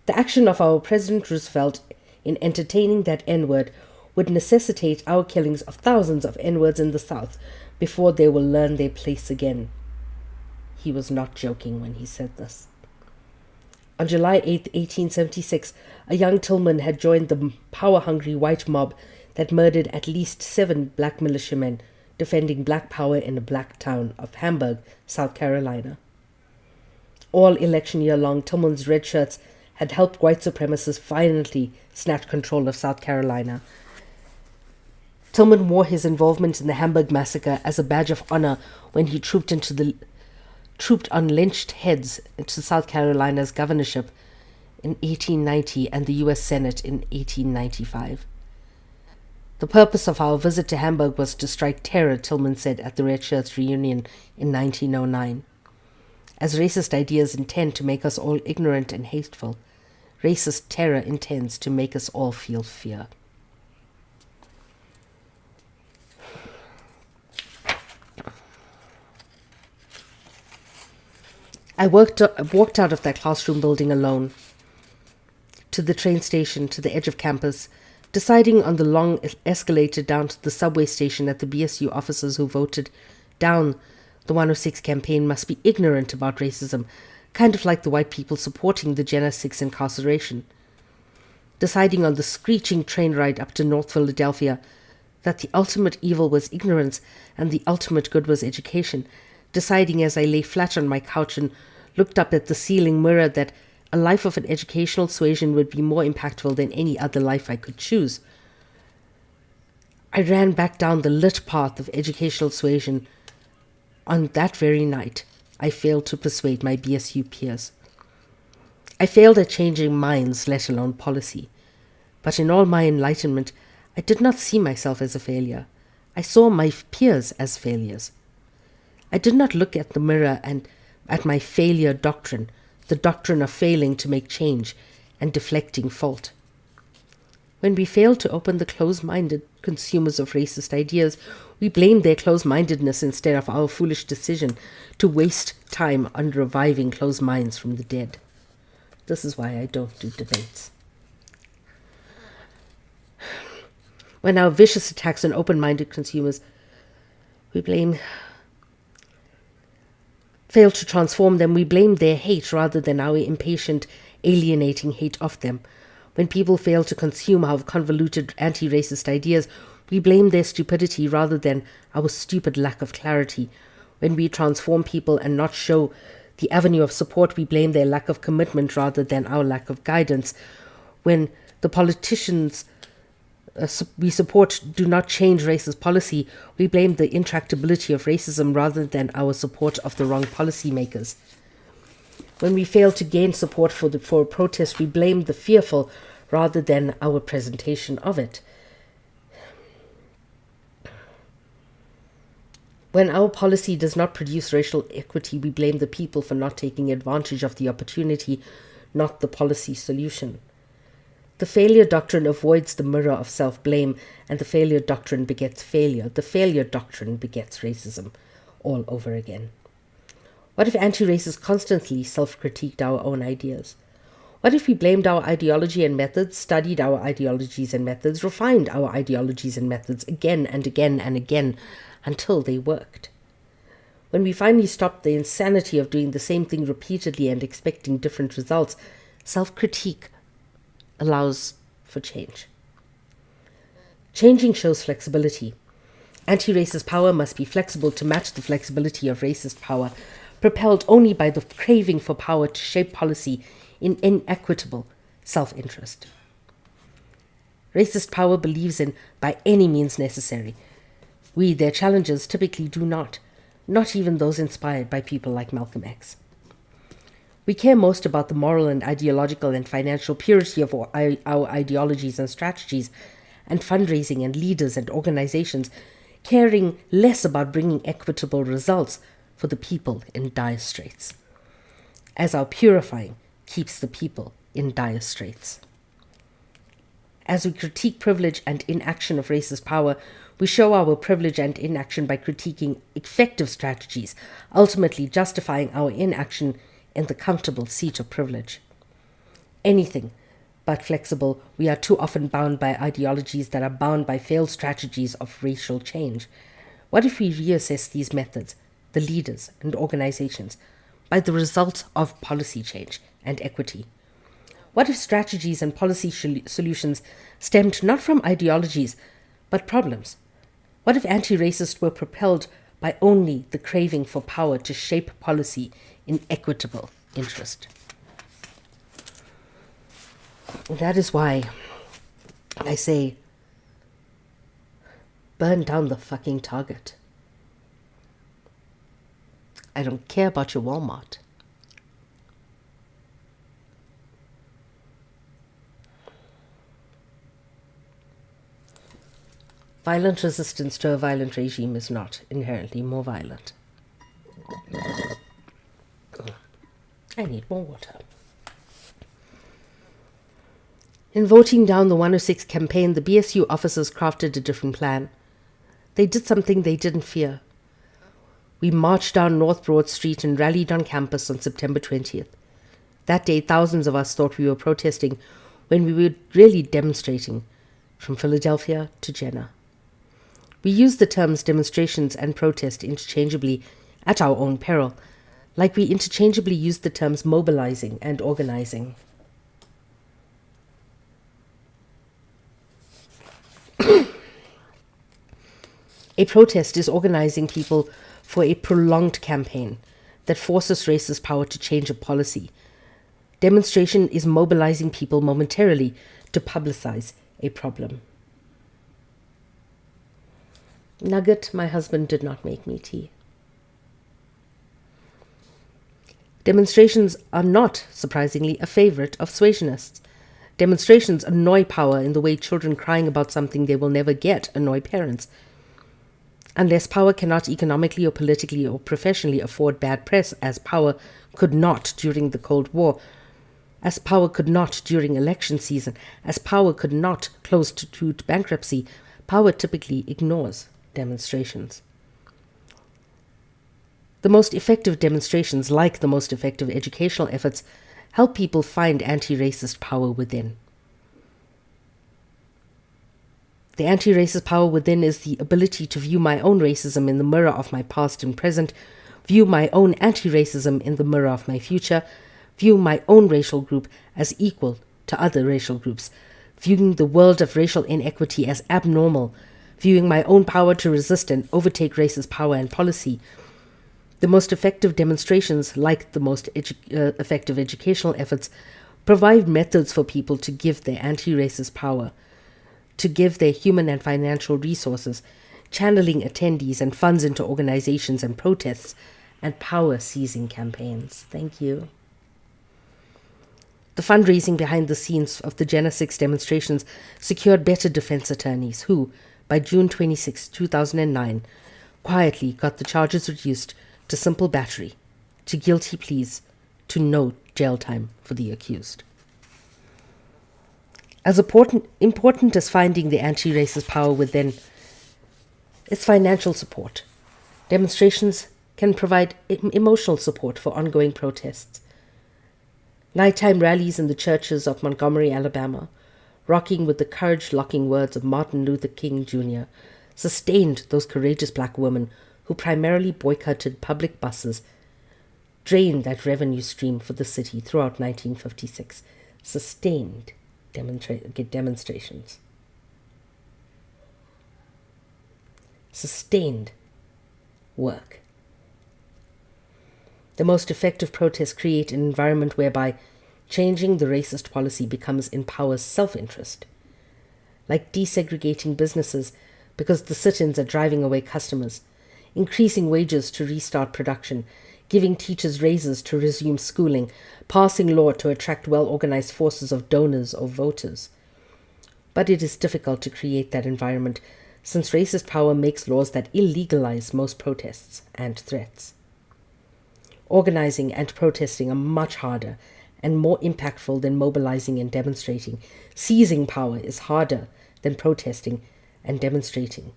The action of our President Roosevelt in entertaining that N-word would necessitate our killings of thousands of N-words in the South before they will learn their place again. He was not joking when he said this. On July 8, 1876, a young Tillman had joined the power-hungry white mob that murdered at least 7 black militiamen defending black power in a black town of Hamburg, South Carolina. All election year long, Tillman's red shirts had helped white supremacists violently snatch control of South Carolina. Tillman wore his involvement in the Hamburg massacre as a badge of honor when he trooped on lynched heads into South Carolina's governorship in 1890 and the U.S. Senate in 1895. The purpose of our visit to Hamburg was to strike terror, Tillman said at the Red Shirts reunion in 1909. As racist ideas intend to make us all ignorant and hateful, racist terror intends to make us all feel fear. I walked out of that classroom building alone, to the train station, to the edge of campus, deciding on the long escalator down to the subway station that the BSU officers who voted down the 106 campaign must be ignorant about racism, kind of like the white people supporting the Gen 6 incarceration. Deciding on the screeching train ride up to North Philadelphia that the ultimate evil was ignorance and the ultimate good was education. Deciding as I lay flat on my couch and looked up at the ceiling mirror that a life of an educational suasion would be more impactful than any other life I could choose. I ran back down the lit path of educational suasion. On that very night, I failed to persuade my BSU peers. I failed at changing minds, let alone policy. But in all my enlightenment, I did not see myself as a failure. I saw my peers as failures. I did not look at the mirror and at my failure doctrine, the doctrine of failing to make change and deflecting fault. When we fail to open the closed-minded consumers of racist ideas, we blame their closed-mindedness instead of our foolish decision to waste time on reviving closed minds from the dead. This is why I don't do debates. When our vicious attacks on open-minded consumers, fail to transform them, we blame their hate rather than our impatient, alienating hate of them. When people fail to consume our convoluted anti-racist ideas, we blame their stupidity rather than our stupid lack of clarity. When we transform people and not show the avenue of support, we blame their lack of commitment rather than our lack of guidance. When the politicians we support do not change racist policy, we blame the intractability of racism rather than our support of the wrong policymakers. When we fail to gain support for a protest, we blame the fearful rather than our presentation of it. When our policy does not produce racial equity, we blame the people for not taking advantage of the opportunity, not the policy solution. The failure doctrine avoids the mirror of self-blame, and the failure doctrine begets failure. The failure doctrine begets racism all over again. What if anti-racists constantly self-critiqued our own ideas? What if we blamed our ideology and methods, studied our ideologies and methods, refined our ideologies and methods again and again and again until they worked? When we finally stopped the insanity of doing the same thing repeatedly and expecting different results, self-critique allows for change. Changing shows flexibility. Anti-racist power must be flexible to match the flexibility of racist power, propelled only by the craving for power to shape policy in inequitable self-interest. Racist power believes in by any means necessary. We, their challengers, typically do not even those inspired by people like Malcolm X. We care most about the moral and ideological and financial purity of our ideologies and strategies and fundraising and leaders and organizations, caring less about bringing equitable results for the people in dire straits, as our purifying keeps the people in dire straits. As we critique privilege and inaction of racist power, we show our privilege and inaction by critiquing effective strategies, ultimately justifying our inaction in the comfortable seat of privilege. Anything but flexible, we are too often bound by ideologies that are bound by failed strategies of racial change. What if we reassess these methods, the leaders and organizations, by the results of policy change and equity? What if strategies and policy solutions stemmed not from ideologies, but problems? What if anti-racists were propelled by only the craving for power to shape policy in equitable interest? And that is why I say, burn down the fucking Target. I don't care about your Walmart. Violent resistance to a violent regime is not inherently more violent. I need more water. In voting down the 106 campaign, the BSU officers crafted a different plan. They did something they didn't fear. We marched down North Broad Street and rallied on campus on September 20th. That day, thousands of us thought we were protesting when we were really demonstrating, from Philadelphia to Jena. We used the terms demonstrations and protest interchangeably at our own peril, like we interchangeably used the terms mobilizing and organizing. A protest is organizing people for a prolonged campaign that forces racist power to change a policy. Demonstration is mobilizing people momentarily to publicize a problem. Nugget, my husband did not make me tea. Demonstrations are not, surprisingly, a favorite of Suasionists. Demonstrations annoy power in the way children crying about something they will never get annoy parents. Unless power cannot economically or politically or professionally afford bad press, as power could not during the Cold War, as power could not during election season, as power could not close to bankruptcy, power typically ignores demonstrations. The most effective demonstrations, like the most effective educational efforts, help people find anti-racist power within. The anti-racist power within is the ability to view my own racism in the mirror of my past and present, view my own anti-racism in the mirror of my future, view my own racial group as equal to other racial groups, viewing the world of racial inequity as abnormal, viewing my own power to resist and overtake racist power and policy. The most effective demonstrations, like the most effective educational efforts, provide methods for people to give their anti-racist power, to give their human and financial resources, channeling attendees and funds into organizations and protests and power-seizing campaigns. Thank you. The fundraising behind the scenes of the Jena 6 demonstrations secured better defense attorneys who, by June 26, 2009, quietly got the charges reduced to simple battery, to guilty pleas, to no jail time for the accused. As important as finding the anti-racist power within is financial support. Demonstrations can provide emotional support for ongoing protests. Nighttime rallies in the churches of Montgomery, Alabama, rocking with the courage-locking words of Martin Luther King Jr., sustained those courageous black women who primarily boycotted public buses, drained that revenue stream for the city throughout 1956, sustained demonstrations. Sustained work. The most effective protests create an environment whereby changing the racist policy becomes in power's self-interest, like desegregating businesses because the sit-ins are driving away customers, increasing wages to restart production, giving teachers raises to resume schooling, passing law to attract well-organized forces of donors or voters. But it is difficult to create that environment, since racist power makes laws that illegalize most protests and threats. Organizing and protesting are much harder and more impactful than mobilizing and demonstrating. Seizing power is harder than protesting and demonstrating.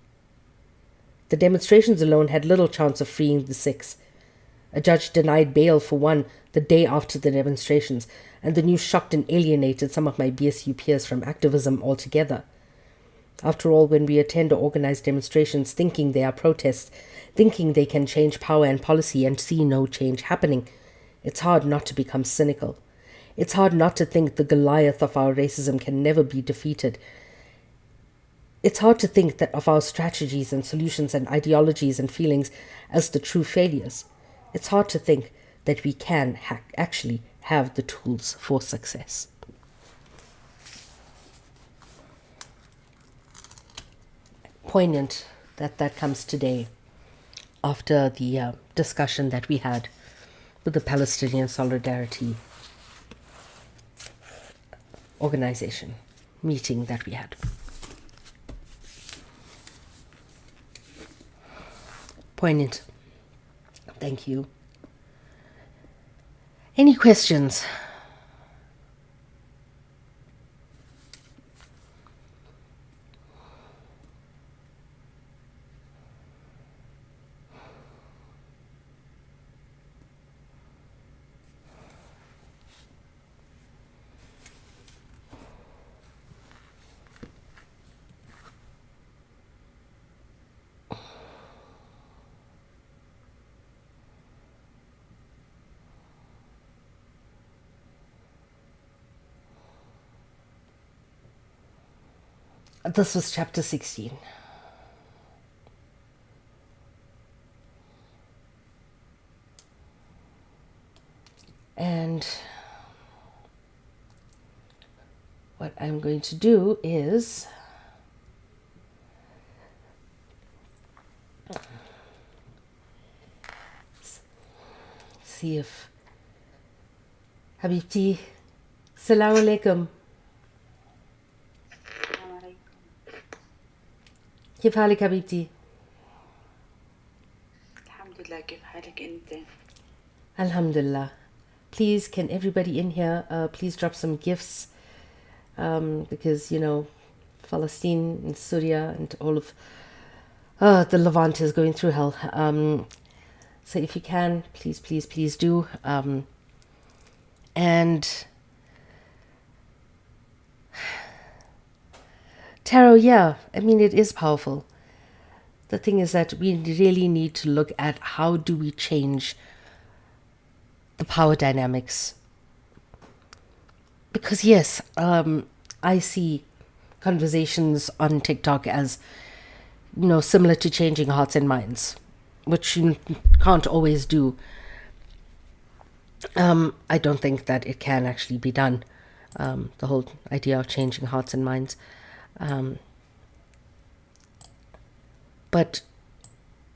The demonstrations alone had little chance of freeing the 6. A judge denied bail for one the day after the demonstrations, and the news shocked and alienated some of my BSU peers from activism altogether. After all, when we attend or organize demonstrations thinking they are protests, thinking they can change power and policy and see no change happening, it's hard not to become cynical. It's hard not to think the Goliath of our racism can never be defeated. It's hard to think that of our strategies and solutions and ideologies and feelings as the true failures. It's hard to think that we can actually have the tools for success. Poignant that comes today after the discussion that we had with the Palestinian Solidarity Organization meeting that we had. Poignant. Thank you. Any questions? This was chapter 16. And what I'm going to do is see if Habibti, Assalamu alaikum. كيف حالك حبيبتي؟ الحمد لله. كيف حالك انت؟ Alhamdulillah. Please, can everybody in here please drop some gifts, because Palestine and Syria and all of the Levant is going through hell. So if you can, please do. And tarot, yeah, I mean, it is powerful. The thing is that we really need to look at how do we change the power dynamics. Because yes, I see conversations on TikTok as, similar to changing hearts and minds, which you can't always do. I don't think that it can actually be done, the whole idea of changing hearts and minds. But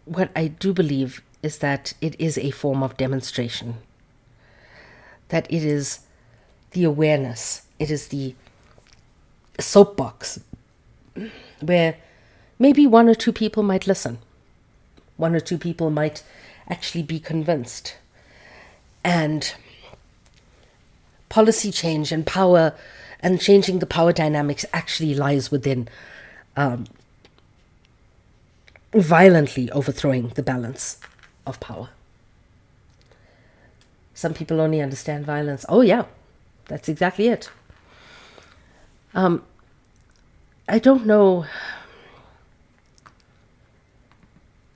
what I do believe is that it is a form of demonstration, that it is the awareness, it is the soapbox where maybe 1 or 2 people might listen, 1 or 2 people might actually be convinced, and policy change and power and changing the power dynamics actually lies within violently overthrowing the balance of power. Some people only understand violence. Oh yeah, that's exactly it. I don't know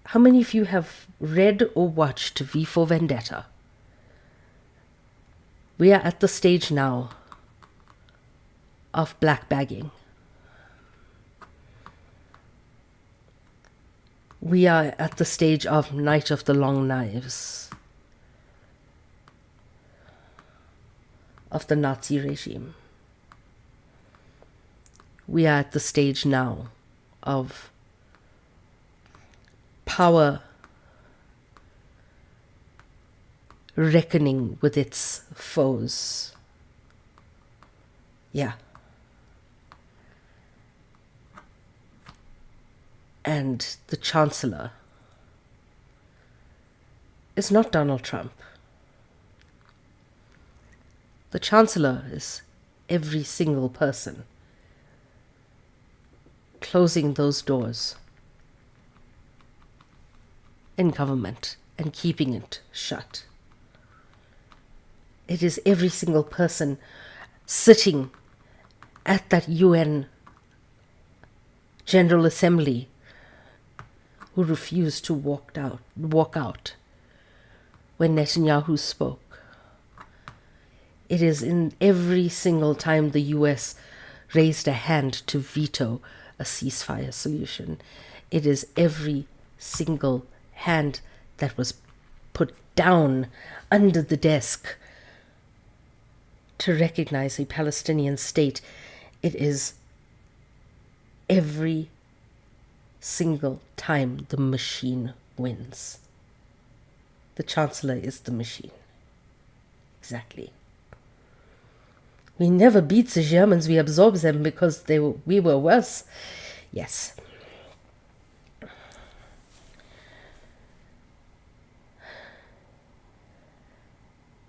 how many of you have read or watched V for Vendetta. We are at the stage now of black bagging. We are at the stage of Night of the Long Knives, of the Nazi regime. We are at the stage now of power reckoning with its foes. Yeah. And the Chancellor is not Donald Trump. The Chancellor is every single person closing those doors in government and keeping it shut. It is every single person sitting at that UN General Assembly who refused to walk out when Netanyahu spoke. It is in every single time the US raised a hand to veto a ceasefire solution. It is every single hand that was put down under the desk to recognize a Palestinian state. It is every single time the machine wins. The Chancellor is the machine. Exactly. We never beat the Germans, we absorbed them because we were worse. Yes.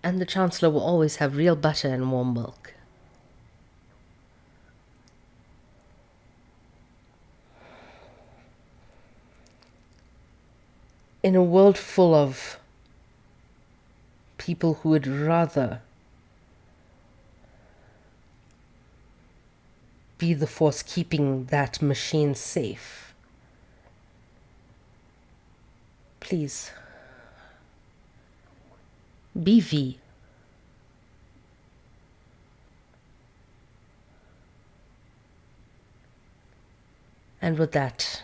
And the Chancellor will always have real butter and warm milk. In a world full of people who would rather be the force keeping that machine safe, please be V. And with that,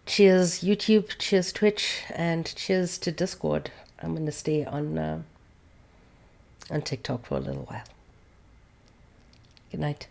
cheers YouTube, cheers Twitch, and cheers to Discord. I'm going to stay on TikTok for a little while. Good night.